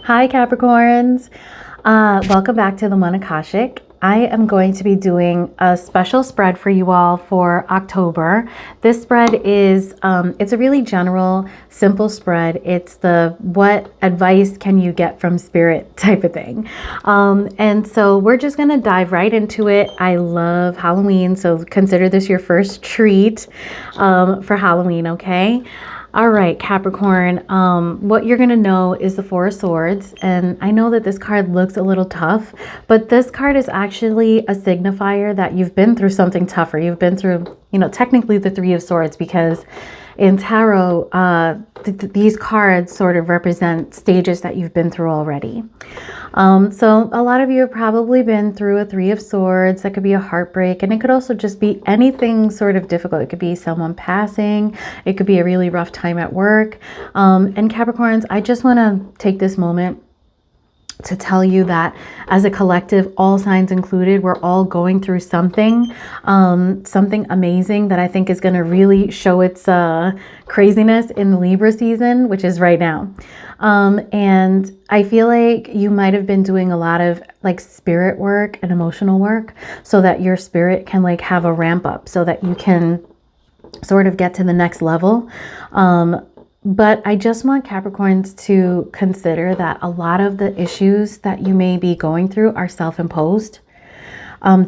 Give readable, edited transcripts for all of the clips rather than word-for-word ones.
Hi, Capricorns. Welcome back to the One Akashic. I am going to be doing a special spread for you all for October. This spread is, it's a really general, simple spread. It's the what advice can you get from spirit type of thing. And so we're just going to dive right into it. I love Halloween, so consider this your first treat for Halloween, okay? All right, Capricorn, what you're going to know is the Four of Swords. And I know that this card looks a little tough, but this card is actually a signifier that you've been through something tougher. You've been through, technically the Three of Swords, because in tarot, these cards sort of represent stages that you've been through already. So a lot of you have probably been through a Three of Swords. That could be a heartbreak, and it could also just be anything sort of difficult. It could be someone passing. It could be a really rough time at work. And Capricorns, I just want to take this moment to tell you that as a collective, all signs included, we're all going through something amazing that I think is going to really show its craziness in the Libra season, which is right now. And I feel like you might have been doing a lot of like spirit work and emotional work so that your spirit can like have a ramp up so that you can sort of get to the next level. But I just want Capricorns to consider that a lot of the issues that you may be going through are self-imposed.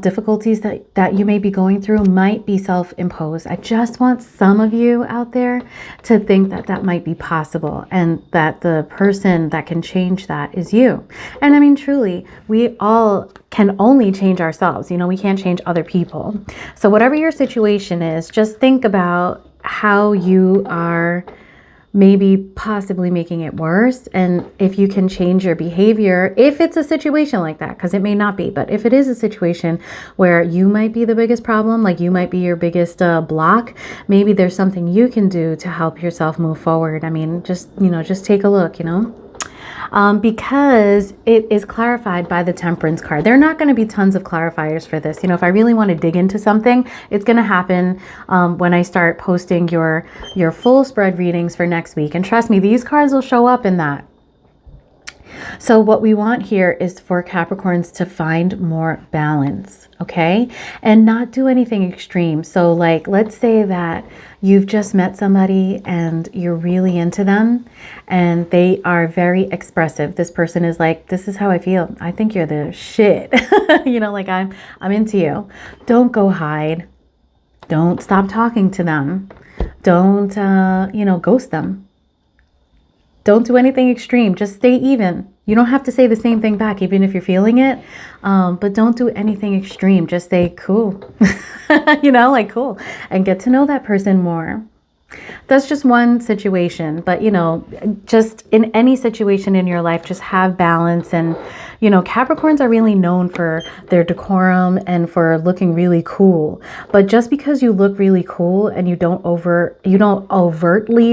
Difficulties that you may be going through might be self-imposed. I just want some of you out there to think that that might be possible and that the person that can change that is you. And I mean, truly, we all can only change ourselves. We can't change other people. So whatever your situation is, just think about how you are maybe possibly making it worse. And if you can change your behavior, if it's a situation like that, because it may not be, but if it is a situation where you might be the biggest problem, like you might be your biggest block, maybe there's something you can do to help yourself move forward. I mean, just take a look, because it is clarified by the Temperance card. There are not going to be tons of clarifiers for this. If I really want to dig into something, it's going to happen when I start posting your full spread readings for next week. And trust me, these cards will show up in that. So what we want here is for Capricorns to find more balance, okay? And not do anything extreme. So like, let's say that you've just met somebody and you're really into them and they are very expressive. This person is like, this is how I feel. I think you're the shit. Like I'm into you. Don't go hide. Don't stop talking to them. Don't, ghost them. Don't do anything extreme. Just stay even. You don't have to say the same thing back, even if you're feeling it. But don't do anything extreme. Just say cool, cool, and get to know that person more. That's just one situation, but just in any situation in your life, just have balance. And Capricorns are really known for their decorum and for looking really cool. But just because you look really cool and you don't overtly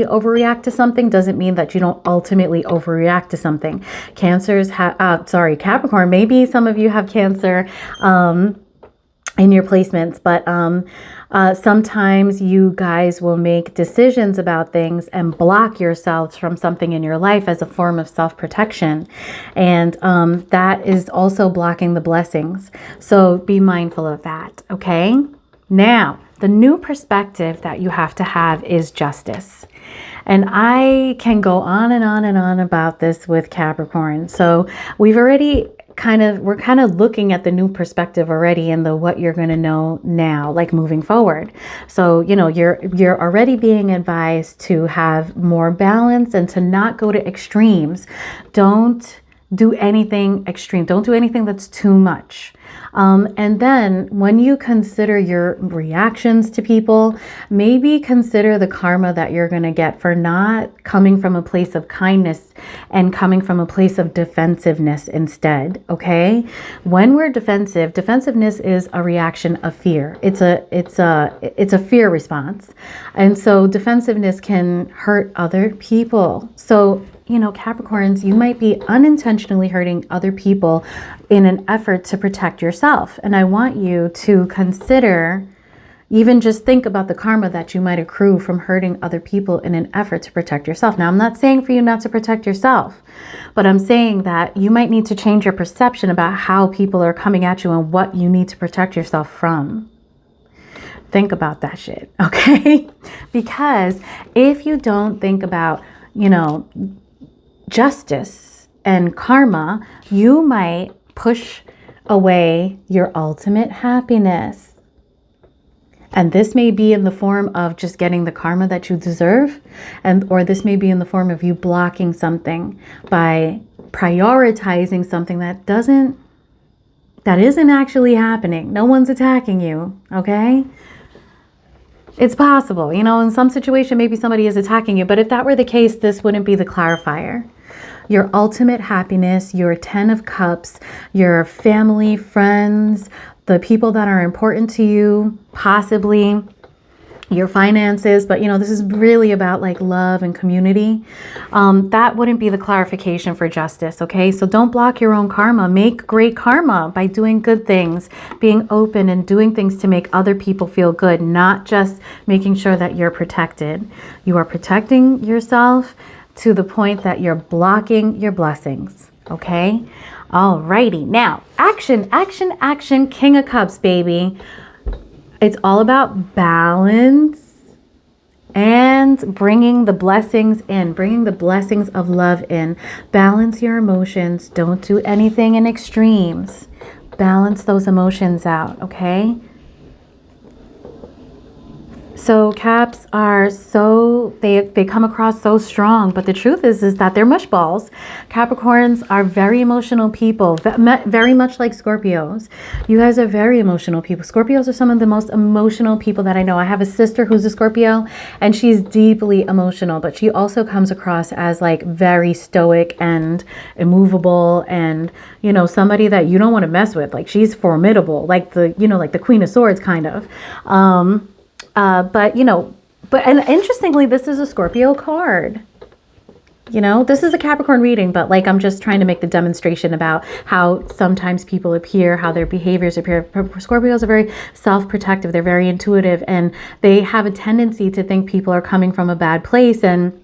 overreact to something doesn't mean that you don't ultimately overreact to something. Capricorn, maybe some of you have Cancer in your placements, but sometimes you guys will make decisions about things and block yourselves from something in your life as a form of self-protection. And that is also blocking the blessings. So be mindful of that, okay? Now, the new perspective that you have to have is justice. And I can go on and on and on about this with Capricorn. So we've already we're kind of looking at the new perspective already in the what you're going to know now, like moving forward. So, you're already being advised to have more balance and to not go to extremes. Don't do anything extreme. Don't do anything that's too much. And then when you consider your reactions to people, maybe consider the karma that you're going to get for not coming from a place of kindness and coming from a place of defensiveness instead. Okay. When we're defensiveness is a reaction of fear. It's a fear response. And so defensiveness can hurt other people. So Capricorns, you might be unintentionally hurting other people in an effort to protect yourself. And I want you to consider, Even just think about the karma that you might accrue from hurting other people in an effort to protect yourself. Now, I'm not saying for you not to protect yourself, but I'm saying that you might need to change your perception about how people are coming at you and what you need to protect yourself from. Think about that shit, okay? Because if you don't think about, justice and karma, you might push away your ultimate happiness. And this may be in the form of just getting the karma that you deserve, or this may be in the form of you blocking something by prioritizing something that isn't actually happening. No one's attacking you, okay? It's possible, in some situation, maybe somebody is attacking you, but if that were the case, this wouldn't be the clarifier. Your ultimate happiness, your 10 of cups, your family, friends, the people that are important to you, possibly your finances, but this is really about like love and community. That wouldn't be the clarification for justice, okay? So don't block your own karma. Make great karma by doing good things, being open and doing things to make other people feel good, not just making sure that you're protected. You are protecting yourself to the point that you're blocking your blessings, okay? Alrighty, now action, action, action, King of Cups, baby. It's all about balance and bringing the blessings in, bringing the blessings of love in. Balance your emotions. Don't do anything in extremes. Balance those emotions out, okay? So Caps are they come across so strong, but the truth is that they're mush balls. Capricorns are very emotional people, very much like Scorpios. You guys are very emotional people. Scorpios are some of the most emotional people that I know. I have a sister who's a Scorpio, and she's deeply emotional, but she also comes across as like very stoic and immovable, and somebody that you don't want to mess with. Like, she's formidable, like the Queen of Swords kind of. And interestingly, this is a Scorpio card. This is a Capricorn reading, but like, I'm just trying to make the demonstration about how sometimes people appear, how their behaviors appear. Scorpios are very self-protective. They're very intuitive, and they have a tendency to think people are coming from a bad place and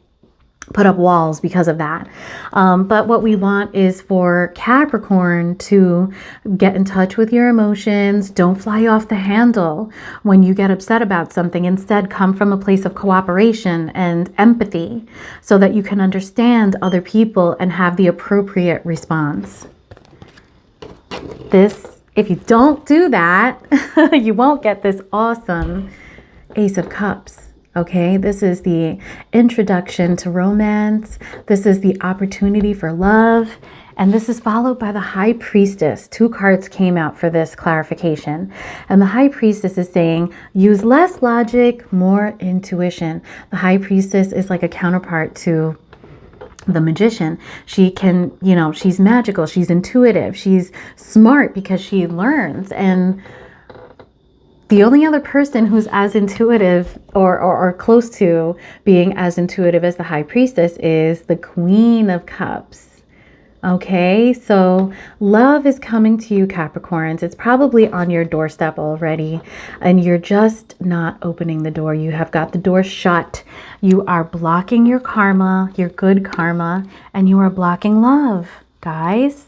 put up walls because of that. But what we want is for Capricorn to get in touch with your emotions. Don't fly off the handle when you get upset about something. Instead, come from a place of cooperation and empathy so that you can understand other people and have the appropriate response. If you don't do that, you won't get this awesome Ace of Cups. Okay, this is the introduction to romance. This is the opportunity for love. And this is followed by the High Priestess. 2 cards came out for this clarification. And the High Priestess is saying, use less logic, more intuition. The High Priestess is like a counterpart to the Magician. She can, she's magical. She's intuitive. She's smart because she learns. And the only other person who's as intuitive or close to being as intuitive as the High Priestess is the Queen of Cups. Okay, so love is coming to you, Capricorns. It's probably on your doorstep already, and you're just not opening the door. You have got the door shut. You are blocking your karma, your good karma, and you are blocking love, guys.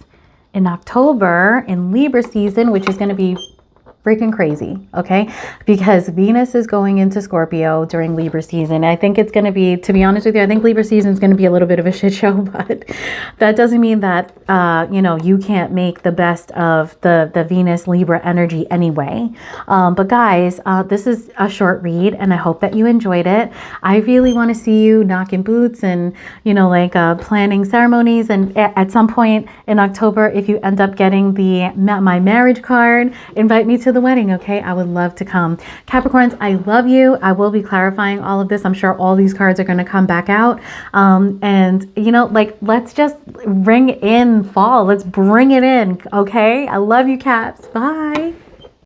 In October, in Libra season, which is going to be freaking crazy, okay? Because Venus is going into Scorpio during Libra season. I think it's going to be, to be honest with you, I think Libra season is going to be a little bit of a shit show, but that doesn't mean that, you can't make the best of the Venus Libra energy anyway. But guys, this is a short read, and I hope that you enjoyed it. I really want to see you knocking boots and, planning ceremonies. And at some point in October, if you end up getting my marriage card, invite me to the wedding, okay? I would love to come. Capricorns, I love you. I will be clarifying all of this. I'm sure all these cards are going to come back out. Let's just ring in fall. Let's bring it in, okay? I love you, Caps. Bye.